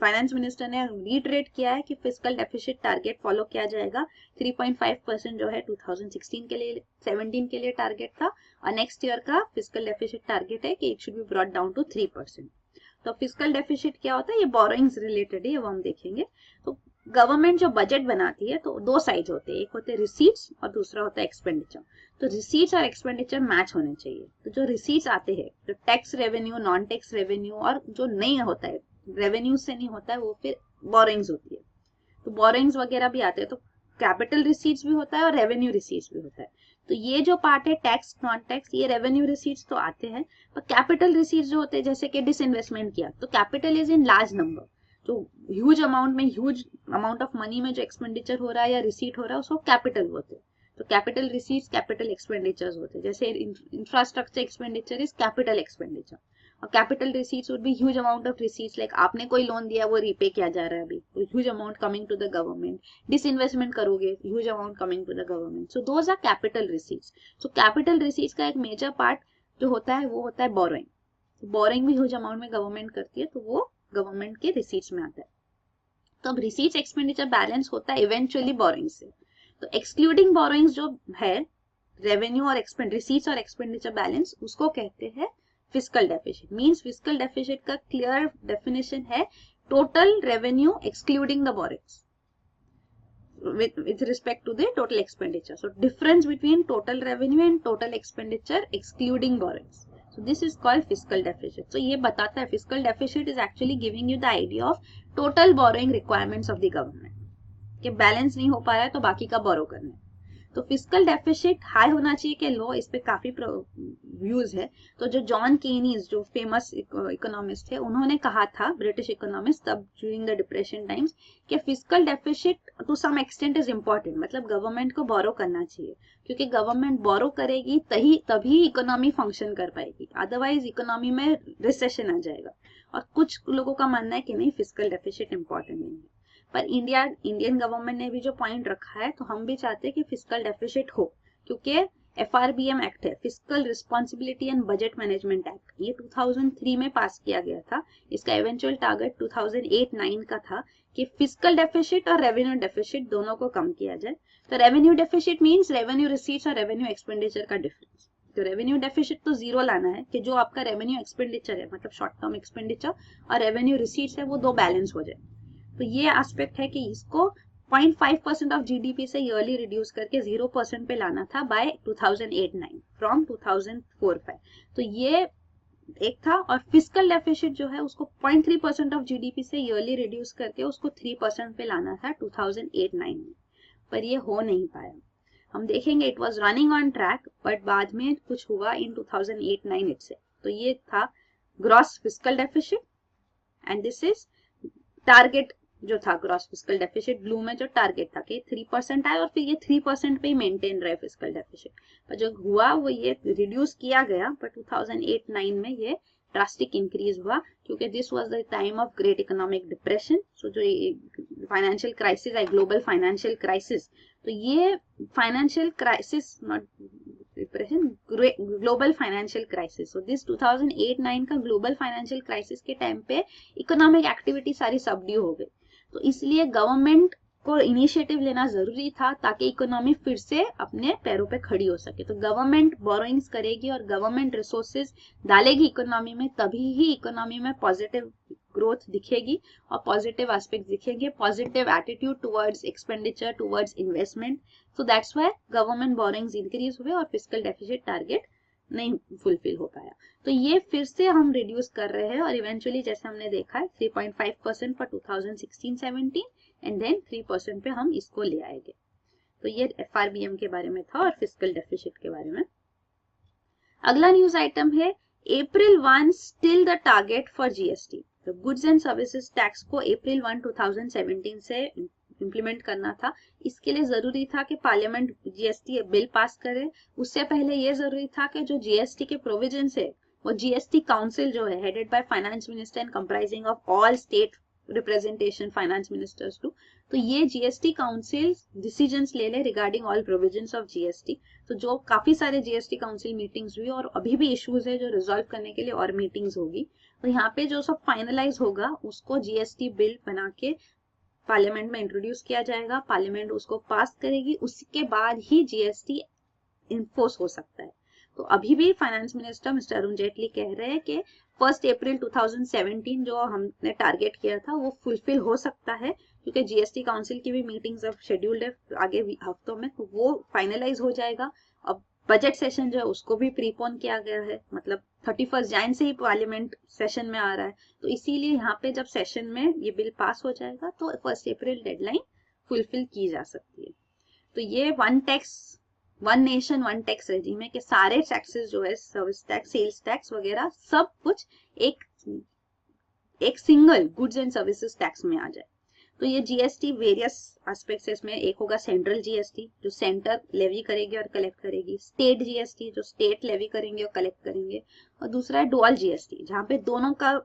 फाइनेंस मिनिस्टर ने रीटरेट किया है कि फिस्कल डेफिसिट टारगेट फॉलो किया जाएगा। 3.5% जो है 2016 के लिए 17 के लिए टारगेट था, और नेक्स्ट ईयर का फिस्कल डेफिसिट टारगेट है कि it should be brought down to 3%। तो फिस्कल डेफिसिट क्या होता है, ये बोरोइंग्स रिलेटेड है, वो हम देखेंगे। तो गवर्नमेंट जो बजट बनाती है तो दो साइड होते हैं, एक होते हैं रिसीट्स और दूसरा होता है एक्सपेंडिचर। तो रिसीट्स और एक्सपेंडिचर मैच होने चाहिए। तो जो रिसीट्स आते हैं, जो tax revenue, non tax revenue, और जो नहीं होता है रेवेन्यू से नहीं होता है, वो फिर बोरोइंग्स होती है। तो बोरोइंग्स वगैरह भी आते हैं, तो कैपिटल रिसीट्स भी होता है और रेवेन्यू रिसीट्स भी होता है। तो ये जो पार्ट है टैक्स नॉन टैक्स, ये रेवेन्यू रिसीट्स तो आते हैं, पर कैपिटल रिसीट्स जो होते हैं, जैसे कि डिसइन्वेस्टमेंट किया, तो capital is in large number, तो ह्यूज अमाउंट में, ह्यूज अमाउंट ऑफ मनी में जो एक्सपेंडिचर हो रहा है या रिसीट हो रहा है उसको कैपिटल होते हैं। तो कैपिटल रिसीट्स कैपिटल एक्सपेंडिचर्स होते हैं, जैसे infrastructure expenditure is capital expenditure, और capital receipts would be huge amount of receipts, like आपने कोई लोन दिया वो रीपे किया जा रहा है अभी, huge amount coming to the government. Disinvestment करोगे, huge amount coming to the government. So those are capital receipts. So capital receipts का एक मेजर पार्ट जो होता है वो होता है बोरोइंग। बोरोइंग भी ह्यूज अमाउंट में गवर्नमेंट करती है, तो वो गवर्नमेंट के रिसीट्स में आता है। तो अब रिसीट्स एक्सपेंडिचर बैलेंस होता है इवेंचुअली बोरोइंग से। तो एक्सक्लूडिंग बोरोइंग्स जो है, रेवेन्यू और रिसीट्स और एक्सपेंडिचर बैलेंस, उसको कहते हैं fiscal deficit. Means fiscal deficit का क्लियर डेफिनेशन है total revenue excluding the borrowings. with respect to the total expenditure. So difference between total revenue and total expenditure excluding borrowings. So this is called fiscal deficit. So ये बताता है fiscal deficit is actually giving you the idea of total borrowing requirements of the government. कि balance नहीं हो पा रहा है तो बाकी का बोरो करना है. तो फिस्कल डेफिसिट हाई होना चाहिए कि लो, इस पे काफी व्यूज है. तो जो जॉन केनीज जो फेमस इकोनॉमिस्ट थे, उन्होंने कहा था, ब्रिटिश इकोनॉमिस्ट, तब ड्यूरिंग द डिप्रेशन टाइम्स, कि fiscal deficit to some extent is important. मतलब गवर्नमेंट को बोरो करना चाहिए, क्योंकि गवर्नमेंट बोरो करेगी तभी इकोनॉमी फंक्शन कर पाएगी, अदरवाइज इकोनॉमी में रिसेशन आ जाएगा. और कुछ लोगों का मानना है कि नहीं, फिस्कल डेफिसिट इंपॉर्टेंट नहीं है. पर इंडियन गवर्नमेंट ने भी जो पॉइंट रखा है, तो हम भी चाहते हैं कि फिस्कल डेफिसिट हो, क्योंकि FRBM एक्ट है, fiscal responsibility and budget management act, ये 2003 में पास किया गया था. इसका इवेंचुअल टारगेट 2008-9 का था कि फिस्कल डेफिसिट और रेवेन्यू डेफिसिट दोनों को कम किया जाए. तो revenue deficit means revenue receipts और रेवेन्यू एक्सपेंडिचर का डिफरेंस. तो रेवेन्यू डेफिसिट तो जीरो लाना है, कि जो आपका रेवेन्यू एक्सपेंडिचर है, मतलब शॉर्ट टर्म एक्सपेंडिचर, और रेवेन्यू रिसीट्स है, वो दो बैलेंस हो जाए. तो ये एस्पेक्ट है कि इसको 0.5% ऑफ जीडीपी से ईयरली रिड्यूस करके 0% पे लाना था बाय 2008-9 फ्रॉम 2004-5. तो ये एक था. और फिस्कल डेफिसिट जो है उसको 0.3% ऑफ जीडीपी से ईयरली रिड्यूस करके उसको 3% पे लाना था 2008-9 में. पर ये हो नहीं पाया. हम देखेंगे it was running on track, but बाद में कुछ हुआ इन 2008-9 से. तो ये था gross fiscal deficit, and this is target जो था ग्रॉस फिस्कल डेफिसिट, ब्लू में जो टारगेट था कि 3% आए, और फिर ये 3% पे ही मेंटेन रहे फिस्कल डेफिसिट. पर जो हुआ वो ये रिड्यूस किया गया, पर 2008-9 में ये ड्रास्टिक इंक्रीज हुआ, क्योंकि this was the time of great economic depression. So जो फाइनेंशियल क्राइसिस है, ग्लोबल फाइनेंशियल क्राइसिस, तो ये financial crisis, not depression, global financial crisis. So this 2008-9 का ग्लोबल फाइनेंशियल क्राइसिस के टाइम पे इकोनॉमिक एक्टिविटी सारी सबड्यू हो गई. तो इसलिए गवर्नमेंट को इनिशिएटिव लेना जरूरी था, ताकि इकोनॉमी फिर से अपने पैरों पे खड़ी हो सके. तो गवर्नमेंट बोरोइंग्स करेगी और गवर्नमेंट रिसोर्सेज डालेगी इकोनॉमी में, तभी ही इकोनॉमी में पॉजिटिव ग्रोथ दिखेगी और पॉजिटिव एस्पेक्ट दिखेंगे, positive attitude towards expenditure, towards investment. So that's why government borrowings increase हुए और फिस्कल डेफिसिट टारगेट नहीं फुलफिल हो पाया. तो ये फिर से हम रिड्यूस कर रहे हैं, और इवेंचुअली जैसे हमने देखा है 3.5% पर 2016-17, एंड देन 3% पे हम इसको ले आएंगे. तो ये FRBM के बारे में था और फिस्कल डेफिसिट के बारे में. अगला न्यूज आइटम है April 1 still the target for GST. तो गुड्स एंड सर्विसेज टैक्स को April 1, 2017 से इम्प्लीमेंट करना था. इसके लिए जरूरी था कि पार्लियामेंट GST बिल पास करे. उससे पहले ये जरूरी था कि जो GST के प्रोविजंस है, वो GST काउंसिल जो है, headed by finance minister and comprising of all state representation finance ministers too, तो ये GST काउंसिल डिसीजंस ले ले regarding all provisions of GST. तो जो काफी सारे GST काउंसिल मीटिंग्स हुई, और अभी भी इश्यूज है जो रिजॉल्व करने के लिए और मीटिंग्स होगी. तो यहाँ पे जो सब फाइनलाइज होगा उसको GST बिल बना के पार्लियामेंट में इंट्रोड्यूस किया जाएगा, पार्लियामेंट उसको पास करेगी, उसके बाद ही GST इन्फोर्स हो सकता है. तो अभी भी finance minister mister Arun Jaitley कह रहे हैं कि 1 अप्रैल 2017 जो हमने टारगेट किया था वो फुलफिल हो सकता है, क्योंकि GST काउंसिल की भी मीटिंग्स अब शेड्यूल्ड है आगे हफ्तों में, तो वो फाइनलाइज हो जाएगा. अब बजट सेशन जो है उसको भी प्रीपोन किया गया है, मतलब 31 जनवरी से ही पार्लियामेंट सेशन में आ रहा है. तो इसीलिए यहाँ पे जब सेशन में ये बिल पास हो जाएगा तो 1 अप्रैल डेडलाइन फुलफिल की जा सकती है. तो ये one nation one tax regime है कि सारे टैक्सेस जो है, सर्विस टैक्स, सेल्स टैक्स वगैरह, सब कुछ एक single goods and services tax में आ जाए. तो ये GST वेरियस एस्पेक्ट्स है. इसमें एक होगा सेंट्रल GST जो सेंटर लेवी करेगी और कलेक्ट करेगी, स्टेट GST जो स्टेट लेवी करेंगे और कलेक्ट करेंगे, और दूसरा है डुअल GST जहाँ पे दोनों का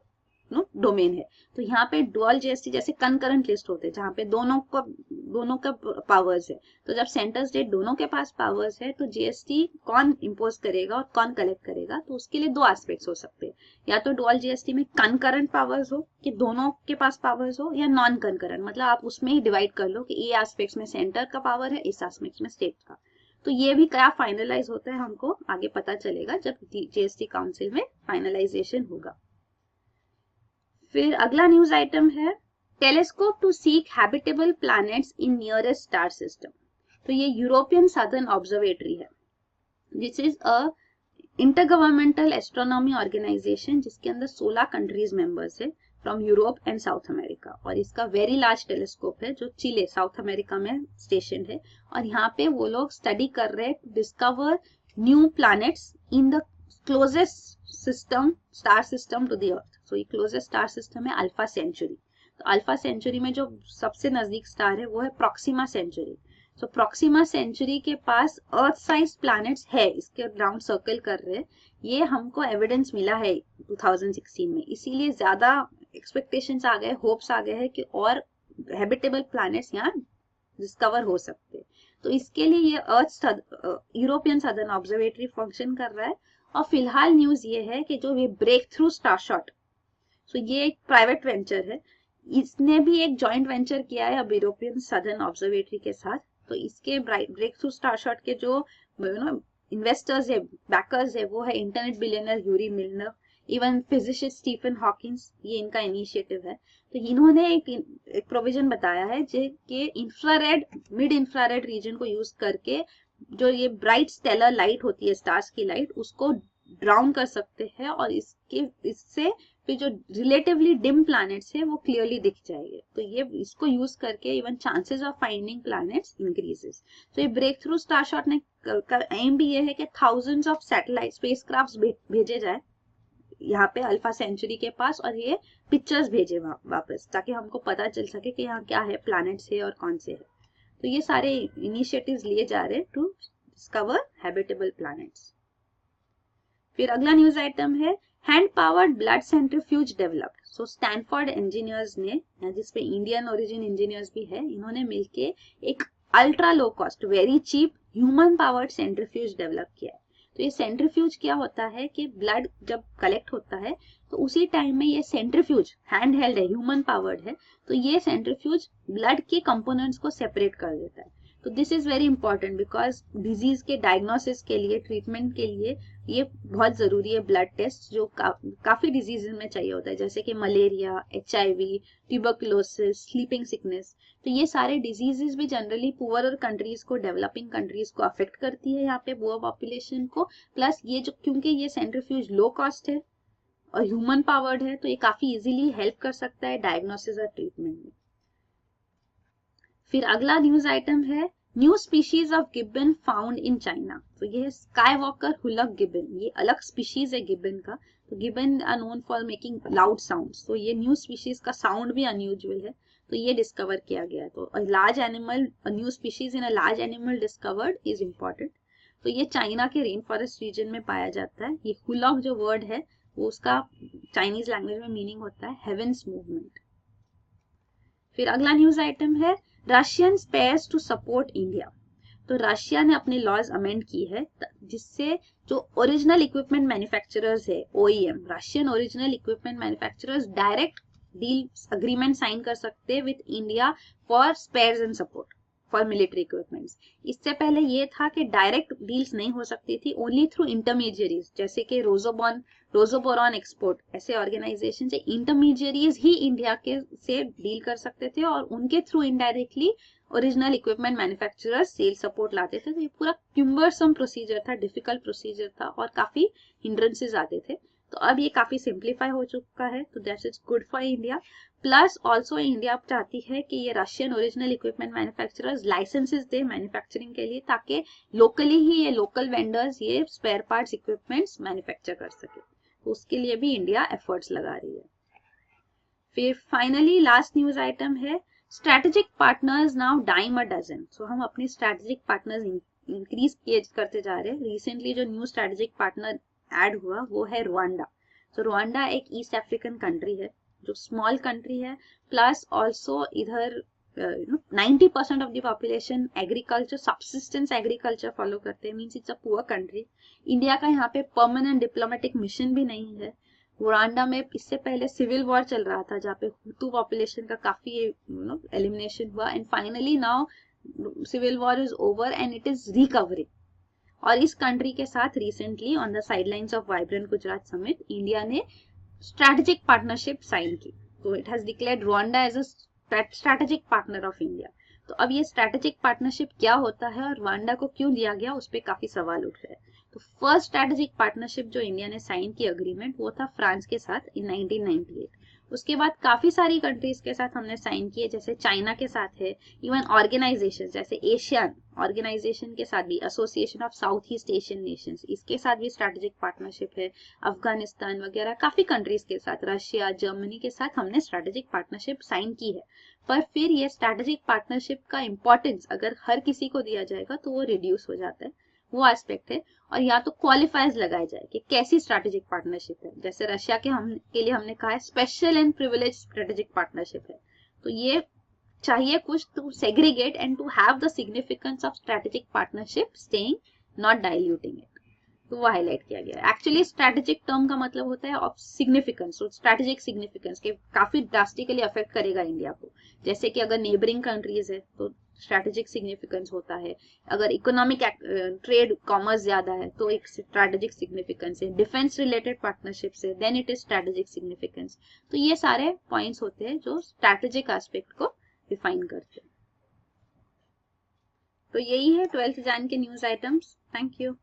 डोमेन है. तो यहाँ पे डुअल GST जैसे कंकरेंट लिस्ट होते हैं जहाँ पे दोनों का पावर्स है. तो जब सेंटर स्टेट दोनों के पास पावर्स है, तो GST कौन इम्पोज करेगा और कौन कलेक्ट करेगा, तो उसके लिए दो एस्पेक्ट्स हो सकते हैं. या तो डुअल GST में कंकरेंट पावर्स हो कि दोनों के पास पावर्स हो, या नॉन कंकरेंट, मतलब आप उसमें ही डिवाइड कर लो कि ये एस्पेक्ट्स में सेंटर का पावर है, इस एस्पेक्ट्स में स्टेट का. तो ये भी क्या फाइनलाइज होता है हमको आगे पता चलेगा जब GST काउंसिल में फाइनलाइजेशन होगा. फिर अगला न्यूज आइटम है telescope to seek habitable planets in nearest star system. तो ये यूरोपियन सदर्न ऑब्जर्वेटरी है, this is a intergovernmental astronomy organisation जिसके अंदर 16 कंट्रीज मेंबर्स है from Europe and South America, और इसका वेरी लार्ज टेलीस्कोप है जो चिले साउथ अमेरिका में स्टेशन है, और यहाँ पे वो लोग स्टडी कर रहे हैं to discover new planets in the closest system star system to the earth. So ये क्लोजेस्ट स्टार सिस्टम है अल्फा सेंचुरी। तो अल्फा सेंचुरी में जो सबसे नजदीक स्टार है वो है प्रॉक्सिमा सेंचुरी। तो प्रॉक्सिमा सेंचुरी के पास अर्थ साइज प्लैनेट्स है, इसके अराउंड सर्कल कर रहे हैं। ये हमको एविडेंस मिला है 2016 में, इसीलिए ज्यादा एक्सपेक्टेशंस आ गए, होप्स आ गए हैं कि और हैबिटेबल प्लैनेट्स यहाँ डिस्कवर हो सकते हैं। तो इसके लिए ये अर्थ यूरोपियन सदर्न ऑब्जर्वेटरी फंक्शन कर रहा है। और फिलहाल न्यूज ये है कि जो ये ब्रेक थ्रू स्टारशॉट, सो ये एक प्राइवेट वेंचर है, इसने भी एक जॉइंट वेंचर किया है अब यूरोपियन सदर्न ऑब्जर्वेटरी के साथ। तो इसके ब्रेक थ्रू स्टारशॉट के जो इन्वेस्टर्स है, बैकर्स है, वो है internet billionaire Yuri Milner, even physicist Stephen Hawkins, ये इनका इनिशिएटिव है। तो इन्होंने एक प्रोविजन बताया है कि इंफ्रारेड मिड इंफ्रारेड रीजन को यूज करके जो ये ब्राइट स्टेलर लाइट होती है, स्टार्स की लाइट, उसको ड्राउन कर सकते हैं, और इससे फिर जो रिलेटिवली डिम प्लैनेट्स है वो क्लियरली दिख जाएंगे। तो ये इसको यूज करके even chances of finding planets increases. तो ये ब्रेक थ्रू स्टारशॉट ने का एम भी ये है कि थाउजेंड्स ऑफ सैटेलाइट स्पेसक्राफ्ट्स भेजे जाए यहाँ पे अल्फा सेंचुरी के पास, और ये पिक्चर्स भेजे वापस, ताकि हमको पता चल सके कि यहाँ क्या है, प्लैनेट्स है और कौन से है। तो ये सारे इनिशिएटिव्स लिए जा रहे हैं टू डिस्कवर हैबिटेबल प्लैनेट्स। फिर अगला न्यूज आइटम है hand powered blood centrifuge developed. So Stanford engineers ने, जिसपे इंडियन ओरिजिन इंजीनियर्स भी है, इन्होंने मिलके एक ultra low cost very cheap human powered centrifuge develop किया है। तो ये सेंट्रीफ्यूज क्या होता है कि ब्लड जब कलेक्ट होता है तो उसी टाइम में ये सेंट्रीफ्यूज हैंड हेल्ड है, ह्यूमन पावर्ड है, तो ये सेंट्रीफ्यूज ब्लड के कंपोनेंट्स को सेपरेट कर देता है। तो this is very important because disease के डायग्नोसिस के लिए, ट्रीटमेंट के लिए ये बहुत जरूरी है ब्लड टेस्ट, जो काफी डिजीज में चाहिए होता है, जैसे कि malaria, HIV, tuberculosis, sleeping sickness. तो ये सारे डिजीजेस भी जनरली पुअर कंट्रीज को, डेवलपिंग कंट्रीज को अफेक्ट करती है, यहाँ पे पुअर पॉपुलेशन को। प्लस ये जो, क्योंकि ये सेंट्रीफ्यूज लो कॉस्ट है और ह्यूमन पावर्ड है, तो ये काफी इजीली हेल्प कर सकता है डायग्नोसिस और ट्रीटमेंट में। फिर अगला न्यूज आइटम है new species of Gibbon found in China. तो ये स्काई वॉकर हुलक गिब्बन, ये अलग स्पीशीज है गिब्बन का। तो gibbon are known for making loud sounds, तो ये न्यू स्पीशीज का साउंड भी अनयूजुअल है, तो ये डिस्कवर किया गया है। तो large animal, new species in a large animal discovered is important. तो ये चाइना के रेन फॉरेस्ट रीजन में पाया जाता है। ये हुलक जो वर्ड है वो उसका चाइनीज लैंग्वेज में मीनिंग होता है हेवेंस मूवमेंट। फिर अगला न्यूज आइटम है Russian spares to support India. तो रशिया ने अपने लॉज अमेंड की है, जिससे जो ओरिजिनल इक्विपमेंट मैन्युफैक्चरर्स है, OEM, Russian original equipment manufacturers, direct deal agreement sign कर सकते हैं with India for spares and support for military equipments. इससे पहले ये था कि डायरेक्ट डील्स नहीं हो सकती थी, ओनली थ्रू इंटरमीडियरीज, जैसे कि रोजोबोरॉन एक्सपोर्ट, ऐसे ऑर्गेनाइजेशन से इंटरमीडियरीज ही इंडिया के से डील कर सकते थे, और उनके through indirectly original equipment manufacturers sale support लाते थे। तो ये पूरा क्यूम्बरसम प्रोसीजर था, डिफिकल्ट प्रोसीजर था, और काफी हिंड्रेंसेस आते थे। तो अब ये काफी सिंप्लीफाई हो चुका है, तो that's is good for India. Plus also India चाहती है कि ये Russian original equipment manufacturers licences दे मैन्युफैक्चरिंग के लिए, ताकि लोकली ही ये लोकल वेंडर्स ये स्पेयर पार्ट्स इक्विपमेंट्स मैन्युफैक्चर कर सके। तो उसके लिए भी इंडिया एफर्ट्स लगा रही है। फिर फाइनली लास्ट न्यूज आइटम है strategic partners now dime a dozen. So हम अपने स्ट्रेटेजिक पार्टनर्स इंक्रीज करते जा रहे हैं। रिसेंटली जो न्यू स्ट्रेटेजिक पार्टनर ऐड हुआ वो है रुआंडा। तो रुआंडा एक ईस्ट अफ्रीकन कंट्री है, जो स्मॉल कंट्री है, प्लस ऑल्सो इधर 90% of the population agriculture, subsistence agriculture follow करते हैं, means it's a poor country. India का यहाँ पे परमानेंट डिप्लोमेटिक मिशन भी नहीं है। रुआंडा में इससे पहले सिविल वॉर चल रहा था, जहाँ पे हुतू पॉपुलेशन का काफी एलिमिनेशन हुआ, and finally now civil war is over and it is recovering. और इस कंट्री के साथ recently on the sidelines of vibrant Gujarat summit India ने स्ट्रेटेजिक पार्टनरशिप साइन की। तो it has declared Rwanda as a strategic partner of India. तो अब ये स्ट्रैटेजिक पार्टनरशिप क्या होता है और रवांडा को क्यों दिया गया, उस पर काफी सवाल उठ रहे हैं। तो फर्स्ट स्ट्रैटेजिक पार्टनरशिप जो इंडिया ने साइन की अग्रीमेंट, वो था फ्रांस के साथ इन 1998। उसके बाद काफी सारी कंट्रीज के साथ हमने साइन किए, जैसे चाइना के साथ है, इवन ऑर्गेनाइजेशन जैसे एशियन ऑर्गेनाइजेशन के साथ भी, association of south east Asian Nations, इसके साथ भी स्ट्रैटेजिक पार्टनरशिप है, अफगानिस्तान वगैरह काफी कंट्रीज के साथ, रशिया जर्मनी के साथ हमने स्ट्रैटेजिक पार्टनरशिप साइन की है। पर फिर ये स्ट्रैटेजिक पार्टनरशिप का इंपॉर्टेंस अगर हर किसी को दिया जाएगा तो वो रिड्यूस हो जाता है, वो एस्पेक्ट है। और या तो क्वालिफायर्स लगाए जाए कि कैसी स्ट्रैटेजिक पार्टनरशिप है, जैसे रशिया के लिए हमने कहा है special and privilege strategic partnership है, तो ये चाहिए कुछ to segregate and to have the significance of strategic partnership staying, not diluting it, तो वो हाईलाइट किया गया। एक्चुअली स्ट्रैटेजिक टर्म का मतलब होता है ऑफ सिग्निफिकेंस, तो स्ट्रैटेजिक सिग्निफिकेंस के काफी ड्रास्टिकली अफेक्ट करेगा इंडिया को। जैसे कि अगर नेबरिंग कंट्रीज है तो स्ट्रैटेजिक सिग्निफिकेंस होता है, अगर इकोनॉमिक ट्रेड कॉमर्स ज्यादा है तो एक स्ट्रैटेजिक सिग्निफिकेंस है, डिफेंस रिलेटेड पार्टनरशिप से then it is strategic significance. तो ये सारे पॉइंट्स होते हैं जो स्ट्रैटेजिक एस्पेक्ट को डिफाइन करते हैं। तो यही है 12th जैन के न्यूज आइटम्स। Thank you.